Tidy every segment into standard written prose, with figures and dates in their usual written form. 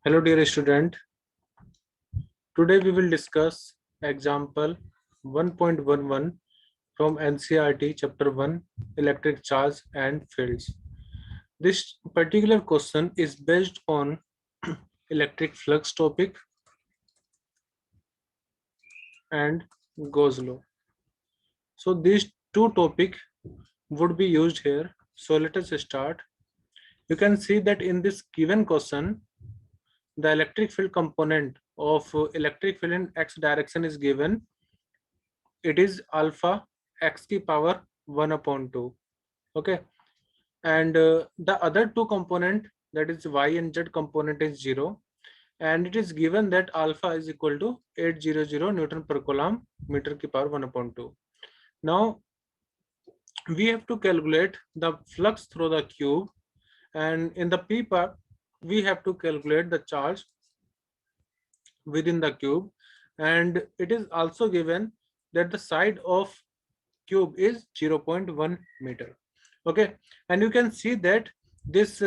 Hello dear student, today we will discuss example 1.11 from NCERT chapter 1 electric charge and fields. This particular question is based on electric flux topic and Gauss law. So these two topics would be used here. So let us start. You can see that in this given question the electric field component of electric field in x direction is given. It is alpha x की power 1/2. Okay, and the other two component, that is y and z component, is 0, and it is given that alpha is equal to 800 Newton per coulomb meter की power 1/2. Now we have to calculate the flux through the cube, and in the p part we have to calculate the charge within the cube, and it is also given that the side of cube is 0.1 meter. Okay, and you can see that this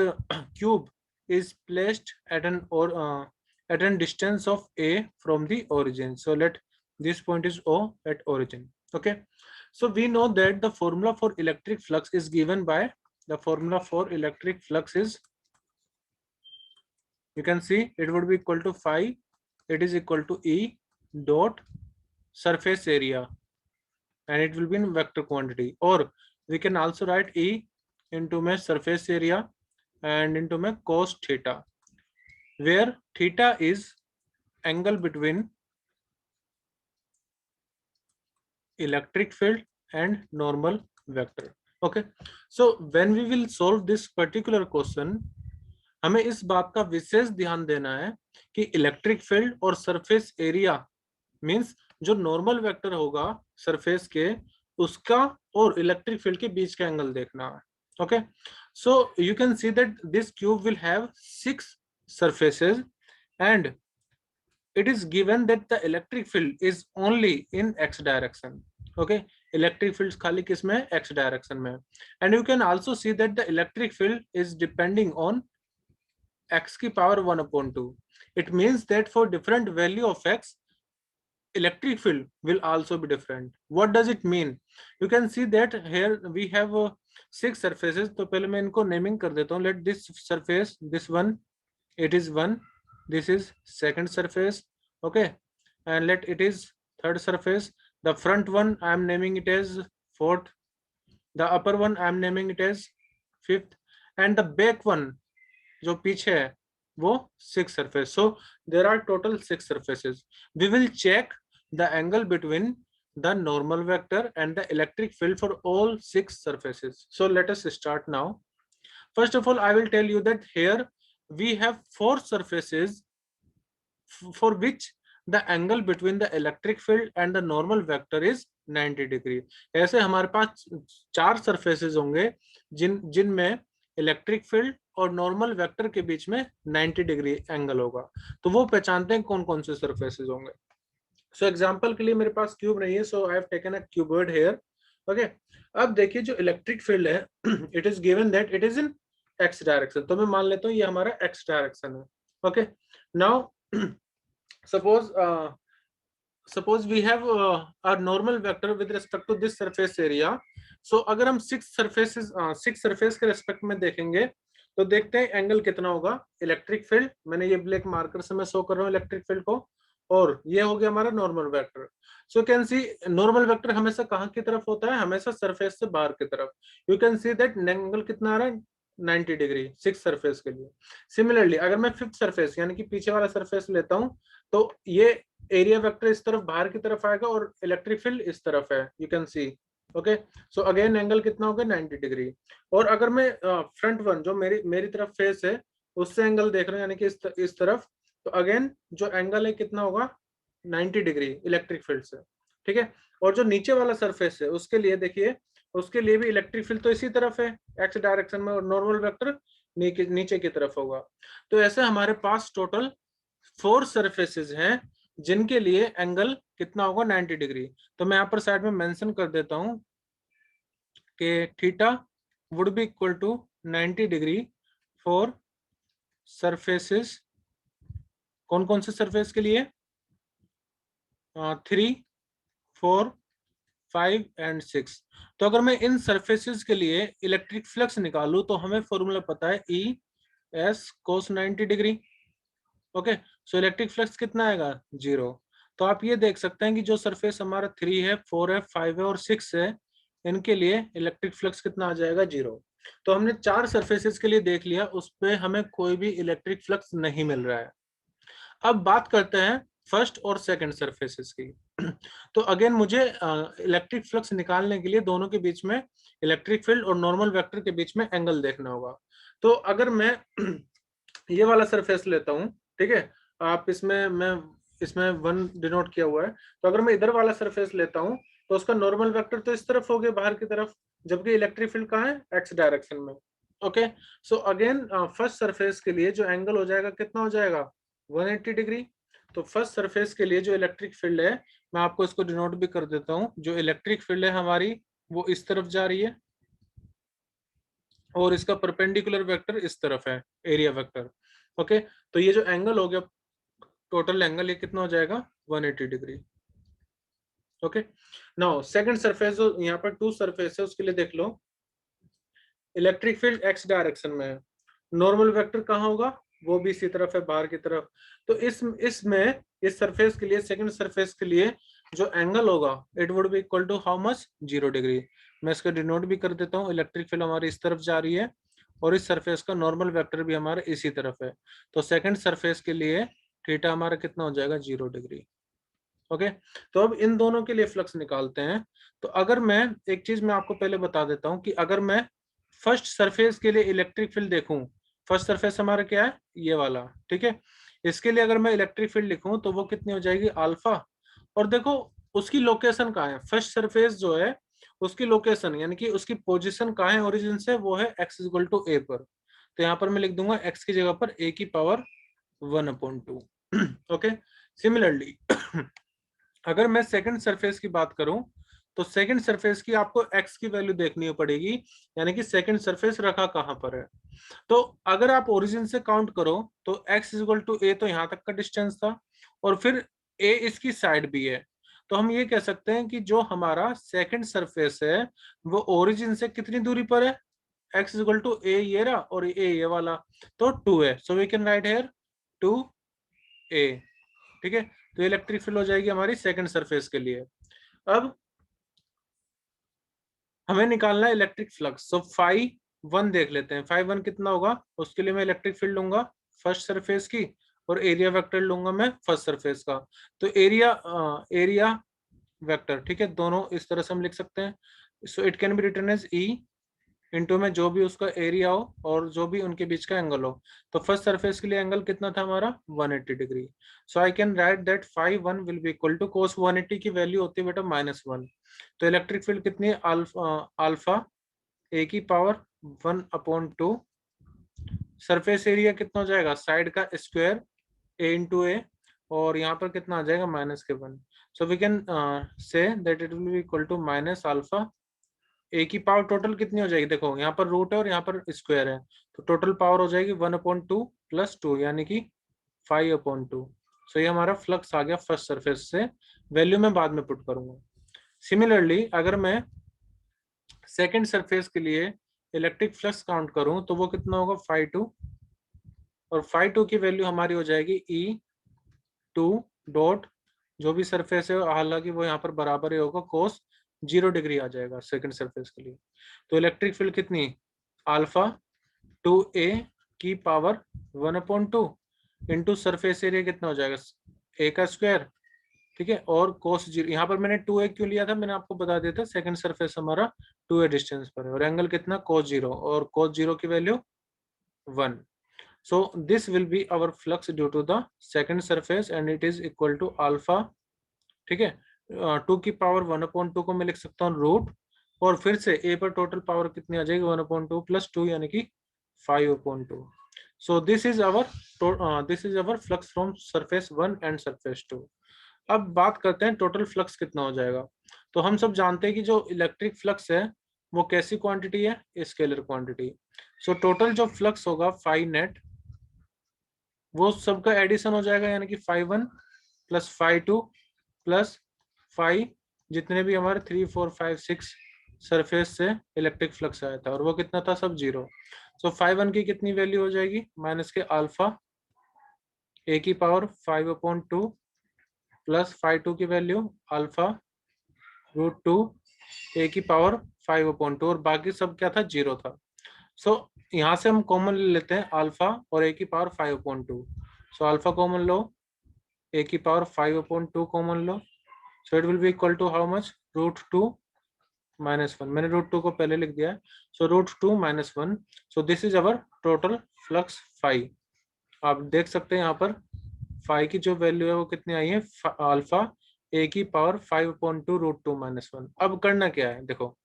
cube is placed at an distance of a from the origin. So let this point is o at origin. Okay, so we know that the formula for electric flux is given by the formula for electric flux is, you can see it would be equal to phi, it is equal to E dot surface area, and it will be in vector quantity, or we can also write E into my surface area and into my cos theta, where theta is angle between electric field and normal vector. Okay, so when we will solve this particular question, हमें इस बात का विशेष ध्यान देना है कि electric field और surface area means जो नॉर्मल वेक्टर होगा सरफेस के उसका और इलेक्ट्रिक फील्ड के बीच का एंगल देखना है. Okay, so you can see that this cube will have 6 surfaces and it is given that the electric field is only in x direction. Okay, electric field खाली किस में, x direction में, and you can also see that the electric field is depending on x की power 1/2. It means that for different value of x, electric field will also be different. What does it mean? You can see that here we have 6 surfaces. तो पहले मैं इनको naming कर देता हूँ. Let this surface, this one, it is 1. This is second surface. Okay, and let it is third surface. The front one I am naming it as 4th. The upper one I am naming it as 5th, and the back one जो पीछे है वो 6 surface. So there are total 6 surfaces. We will check the angle between the normal vector and the electric field for all 6 surfaces. So let us start now. First of all, I will tell you that here we have 4 surfaces for which the angle between the electric field and the normal vector is 90 degree. ऐसे हमारे पास 4 surfaces होंगे जिनमें electric field और normal vector के बीच में 90 degree angle होगा. तो वो पहचानते हैं कौन कौन से सरफेसेस होंगे. सो एग्जांपल के लिए मेरे पास क्यूब नहीं है, so I have taken a cuboid here. Okay, अब देखिए जो इलेक्ट्रिक फील्ड है it is given that it is in x direction. तो मैं मान लेता हूँ ये हमारा एक्स डायरेक्शन है. Okay, now suppose we have a normal vector with respect to this surface area. So अगर हम 6 surface के रेस्पेक्ट में देखेंगे तो देखते हैं एंगल कितना होगा. इलेक्ट्रिक फील्ड, मैंने ये ब्लैक मार्कर से मैं शो कर रहा हूँ इलेक्ट्रिक फील्ड को, और ये हो गया हमारा normal vector. So can see normal vector हमेशा कहाँ की तरफ होता है, हमेशा सरफेस से बाहर की तरफ. You can see that angle कितना आ रहा है, 90 डिग्री 6 सरफेस के लिए. सिमिलरली अगर मैं 5th सरफेस यानी कि पीछे वाला सरफेस लेता हूं तो ये एरिया वेक्टर इस तरफ बाहर की तरफ आएगा और इलेक्ट्रिक फील्ड इस तरफ है. You can see. Okay, so again angle कितना होगा, 90 डिग्री. और अगर मैं फ्रंट वन जो मेरी तरफ फेस है उससे एंगल देख रहा हूँ यानी कि इस तरफ, तो अगेन जो एंगल है कितना होगा, 90 डिग्री इलेक्ट्रिक फील्ड से. ठीक है, और जो नीचे वाला सरफेस है उसके लिए देखिए, उसके लिए भी इलेक्ट्रिक फील्ड तो इसी तरफ है एक्स डायरेक्शन में, और नॉर्मल वेक्टर नीचे की तरफ होगा. तो ऐसे हमारे पास टोटल 4 सरफेसेस हैं जिनके लिए एंगल कितना होगा, 90 डिग्री. तो मैं यहाँ पर साइड में मेंशन कर देता हूं कि theta would be equal to 90 degree for surfaces कौन कौन से सरफेस के लिए? 3, 4, 5 एंड 6। तो अगर मैं इन सरफेसेस के लिए इलेक्ट्रिक फ्लक्स निकालूं तो हमें फॉर्मूला पता है E S cos 90 degree. Okay, so electric flux कितना आएगा? 0। तो आप ये देख सकते हैं कि जो सरफेस हमारा 3 है, 4 है, 5 है और 6 है, इनके लिए इलेक्ट्रिक फ्लक्स कितना आ जाएगा? 0। तो हमने 4 सरफेसेस के लिए देख लिया, उस पे हमें कोई भी इलेक्ट्रिक फ्लक्स नहीं मिल रहा है। अब बात करते हैं फर्स्ट और सेकंड सरफेसेस की। तो अगेन मुझे इलेक्ट्रिक फ्लक्स निकालने के लिए दोनों के बीच में इलेक्ट्रिक फील्ड और नॉर्मल वेक्टर के बीच में एंगल देखना होगा। तो अगर मैं ये वाला सरफेस लेता हूं, ठीक है, आप इसमें 1 डिनोट किया हुआ है, तो अगर मैं इधर वाला सरफेस लेता हूं तो उसका नॉर्मल वेक्टर तो इस तरफ हो गया, बाहर की तरफ, जबकि इलेक्ट्रिक फील्ड कहाँ है? एक्स डायरेक्शन में। Okay, so again first surface के लिए जो एंगल हो जाएगा कितना हो जाएगा? 180 डिग्री। तो फर्स्ट सरफेस के लिए जो इलेक्ट्रिक फील्ड है, मैं आपको इसको डिनोट भी कर देता हूँ, जो इलेक्ट्रिक फील्ड है हमारी वो इस तरफ जा रही है और इसका परपेंडिकुलर वेक्टर इस तरफ है, एरिया वेक्टर। ओके, तो ये जो एंगल हो गया, टोटल एंगल ये कितना हो जाएगा? 180 degree. Okay, now second surface, जो यहाँ पर 2 सरफेस है उसके लिए देख लो, इलेक्ट्रिक फील्ड एक्स डायरेक्शन में है, नॉर्मल वेक्टर कहाँ होगा? वो भी इसी तरफ है, बाहर की तरफ। तो इसमें इस सरफेस के लिए, सेकंड सरफेस के लिए जो एंगल होगा, it would be equal to how much? 0 degree. मैं इसको डिनोट भी कर देता हूँ, इलेक्ट्रिक फील्ड हमारी इस तरफ जा रही है और इस सरफेस का नॉर्मल वेक्टर भी हमारा इसी तरफ है। तो सेकंड सरफेस के लिए थीटा हमारा कितना हो जाएगा? 0 डिग्री। ओके, तो अब इन दोनों के लिए फ्लक्स निकालते हैं। तो अगर मैं एक चीज मैं आपको पहले बता देता हूं कि अगर मैं फर्स्ट सरफेस के लिए इलेक्ट्रिक फील्ड देखूं, फर्स्ट सरफेस हमारा क्या है? ये वाला, ठीक है। इसके लिए अगर मैं इलेक्ट्रिक फील्ड लिखूं तो वो कितनी हो जाएगी? अल्फा। और देखो उसकी लोकेशन कहाँ है? फर्स्ट सरफेस जो है उसकी लोकेशन यानी कि उसकी पोजीशन कहाँ है ओरिजिन से? वो है x इक्वल टू a पर। तो यहाँ पर मैं लिख दूंगा x की जगह पर a की पावर 1/2। ओके, सिमिलरली अगर मैं सेकंड सरफेस की बात करूं तो सेकंड सरफेस की आपको x की वैल्यू देखनी पड़ेगी, यानी कि सेकंड सरफेस रखा कहां पर है। तो अगर आप ओरिजिन से काउंट करो तो x इक्वल टू a तो यहां तक का डिस्टेंस था और फिर a इसकी साइड भी है। तो हम ये कह सकते हैं कि जो हमारा सेकंड सरफेस है वो ओरिजिन से कितनी दूरी पर है? x इक्वल टू a ये रहा और a ये वाला, तो 2 है। So we can write here 2a। ठीक है, तो इलेक्ट्रिक फील्ड हो जाएगी हमारी सेकंड सरफेस के लिए। अब हमें निकालना है इलेक्ट्रिक फ्लक्स। सो फाई 1 देख लेते हैं, फाई 1 कितना होगा? उसके लिए मैं इलेक्ट्रिक फील्ड लूंगा फर्स्ट सरफेस की और एरिया वेक्टर लूंगा मैं फर्स्ट सरफेस का। तो एरिया वेक्टर, ठीक है, दोनों इस तरह से हम लिख सकते हैं। So it can be written as e into में जो भी उसका एरिया हो और जो भी उनके बीच का एंगल हो। तो फर्स्ट सरफेस के लिए एंगल कितना था हमारा? 180 डिग्री। So I can write that phi 1 will be equal to cos 180 की वैल्यू होती है बेटा -1। तो इलेक्ट्रिक फील्ड कितनी है? अल्फा ए की पावर 1/2। सरफेस एरिया कितना हो जाएगा? साइड का स्क्वायर ए इंटू ए, और यहाँ पर कितना आ जाएगा? -1। So we can say that it will be equal to minus alpha A की पावर टोटल कितनी हो जाएगी? देखो यहाँ पर रूट है और यहाँ पर स्क्वायर है, तो टोटल पावर हो जाएगी 1/2 + 2 यानी कि 5/2। सो ये हमारा फ्लक्स आ गया फर्स्ट सरफेस से। वैल्यू मैं बाद में पुट करूंगा। सिमिलरली अगर मैं सेकेंड सरफेस के लिए इलेक्ट्रिक फ्लक्स काउंट करूं तो वो कितना होगा? φ2, और φ2 की वैल्यू हमारी हो जाएगी E2 डॉट जो भी सरफेस है, हालांकि वो यहाँ पर बराबर ही होगा, कोस 0 डिग्री आ जाएगा सेकंड सरफेस के लिए। तो इलेक्ट्रिक फील्ड कितनी? अल्फा 2a की पावर 1/2 इंटू सरफेस एरिया कितना हो जाएगा? a का स्क्वायर, ठीक है, और कोस 0। यहाँ पर मैंने 2a क्यों लिया था? मैंने आपको बता दिया था सेकंड सरफेस हमारा 2a डिस्टेंस पर है और एंगल कितना? कोस 0, और कोस 0 की value 1। So this will be our flux due to the second surface and it is equal to alpha, ठीक है, 2 की पावर 1/2 को मैं लिख सकता हूँ रूट, और फिर से a पर टोटल पावर कितनी आ जाएगी? 1/2 + 2 यानी कि 5/2। So this is our flux from surface 1 and surface 2। अब बात करते हैं टोटल फ्लक्स कितना हो जाएगा। तो हम सब जानते हैं कि जो इलेक्ट्रिक फ्लक्स है वो कैसी क्वांटिटी है? Scalar quantity. सो टोटल जो फ्लक्स होगा फाई नेट वो सबका एडिशन हो जाएगा, यानी कि phi1 plus phi2 plus phi जितने भी हमारे 3 4 5 6 सरफेस से इलेक्ट्रिक फ्लक्स आया था, और वो कितना था, सब जीरो। सो phi1 की कितनी वैल्यू हो जाएगी, माइनस के अल्फा ए की पावर 5/2 प्लस phi2 की वैल्यू अल्फा √2 ए की पावर 5/2, और बाकी सब क्या था, जीरो था। सो यहाँ से हम कॉमन ले लेते हैं अल्फा और ए की पावर 5/2। सो अल्फा कॉमन लो, ए की पावर 5/2 कॉमन लो, so it will be equal to how much, √2 -1। मैंने √2 को पहले लिख दिया है, so √2 -1। So this is our total flux phi. आप देख सकते हैं यहाँ पर फाई की जो वैल्यू है वो कितनी आई है, अल्फा ए की पावर 5/2 √2 -1। अब करना क्या है, देखो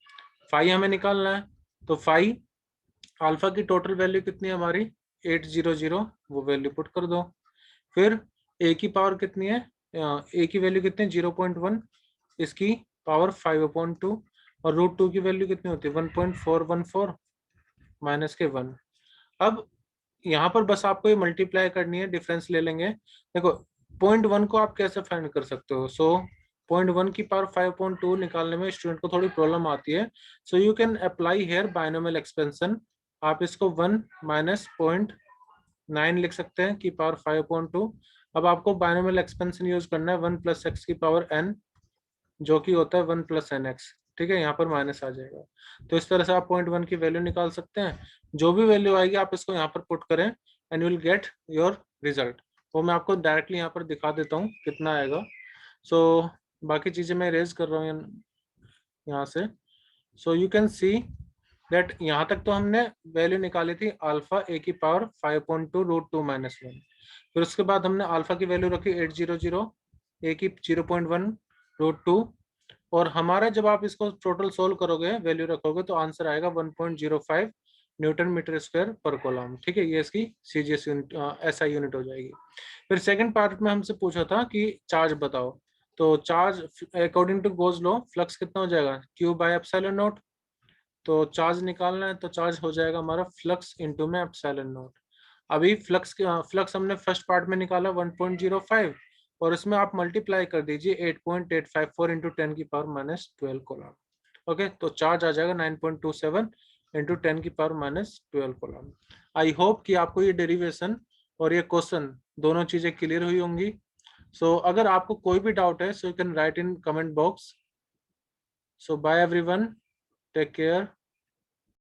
फाई हमें निकालना है, तो फाई अल्फा की टोटल वैल्यू कितनी है हमारी 800, वो वैल्यू पुट कर दो। फिर ए की पावर कितनी है, ए की वैल्यू कितनी है 0.1, इसकी पावर 5/2, और √2 की वैल्यू कितनी होती है 1.414 माइनस के 1। अब यहाँ पर बस आपको ये मल्टीप्लाई करनी है, डिफरेंस ले लेंगे। देखो 0.1 को आप कैसे फाइंड कर सकते हो, सो 0.1 की पावर 5/2 निकालने में स्टूडेंट को थोड़ी प्रॉब्लम आती है। So you can apply hair binomial expansion. आप इसको 1 माइनस 0.9 लिख सकते हैं की पावर 5/2। अब आपको बायनोमियल एक्सपेंशन यूज करना है 1 प्लस एक्स की पावर n, जो कि होता है 1 प्लस एन एक्स। ठीक है, यहाँ पर माइनस आ जाएगा। तो इस तरह से आप 0.1 की वैल्यू निकाल सकते हैं। जो भी वैल्यू आएगी आप इसको यहाँ पर पुट करें and you will get your result. वो मैं आपको डायरेक्टली यहाँ पर दिखा देता हूँ कितना आएगा। सो बाकी चीजें मैं रेज कर रहा हूँ यहाँ से। सो यू कैन सी दैट यहाँ तक तो हमने वैल्यू निकाली थी अल्फा ए की पावर 5/2 √2 -1। फिर उसके बाद हमने अल्फा की वैल्यू रखी 800, ए की 0.1 √2, और हमारा जब आप इसको टोटल सोल्व करोगे, वैल्यू रखोगे, तो आंसर आएगा 1.05 न्यूटन मीटर स्क्वायर पर कॉलम। ठीक है, ये इसकी सीजीएस यूनिट, एसआई यूनिट हो जाएगी। फिर सेकंड पार्ट में हमसे पूछा था कि चार्ज बताओ, तो charge according to Gauss law flux कितना हो जाएगा, Q/ε0। तो चार्ज निकालना है, तो चार्ज हो जाएगा हमारा फ्लक्स इंटू में ε0। अभी फ्लक्स हमने फर्स्ट पार्ट में निकाला 1.05, और इसमें आप मल्टीप्लाई कर दीजिए 8.854 इंटू 10 की पावर -12 कोलॉम। ओके, तो चार्ज आ जाएगा 9.27 इंटू 10 की पावर -12 कोलॉम। आई होप कि आपको ये डेरिवेशन और ये क्वेश्चन दोनों चीजें क्लियर हुई होंगी। सो अगर आपको कोई भी डाउट है, so you can write in comment box. So bye everyone, take care.